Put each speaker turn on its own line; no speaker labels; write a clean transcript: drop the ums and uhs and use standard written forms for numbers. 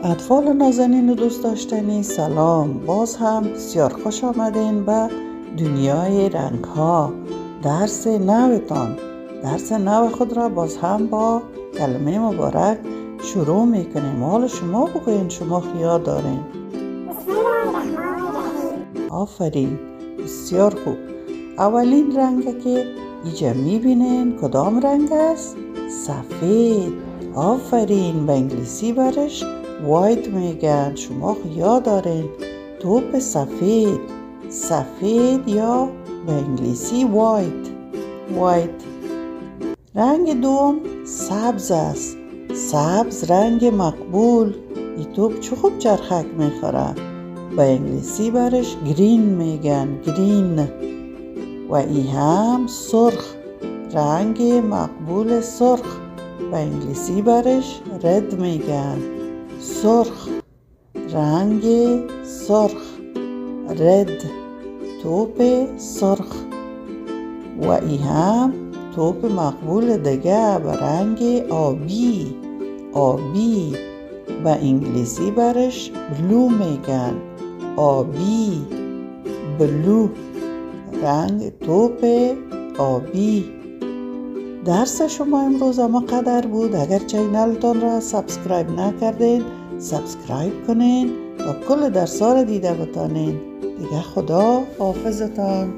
اطفال نازنین و دوست داشتنی، سلام. باز هم بسیار خوش آمدین به دنیای رنگ ها. درس نو خود را باز هم با کلمه مبارک شروع میکنیم. حال شما بگوین، شما خیال دارین. آفرین، بسیار خوب. اولین رنگ که اینجا میبینین کدام رنگ است؟ سفید. آفرین، به انگلیسی برش وایت میگن. شما خیال دارین توپ سفید یا به انگلیسی وایت. رنگ دوم سبز است. سبز رنگ مقبول. این توپ چه خوب چرخک میخوره. به انگلیسی برش گرین میگن، گرین. و ای هم سرخ، رنگ مقبول سرخ. به انگلیسی برش رد میگن، سرخ، رنگ سرخ، رد، توپ سرخ. و ای هم توپ مقبول دیگه به رنگ آبی. به انگلیسی برش بلو میگن، آبی، بلو، رنگ توپ آبی. درس شما امروز اما قدر بود. اگر چینلتان را سابسکرایب نکردین سابسکرایب کنین تا کل درس ها را دیده بتانین. دیگه خدا حافظتان.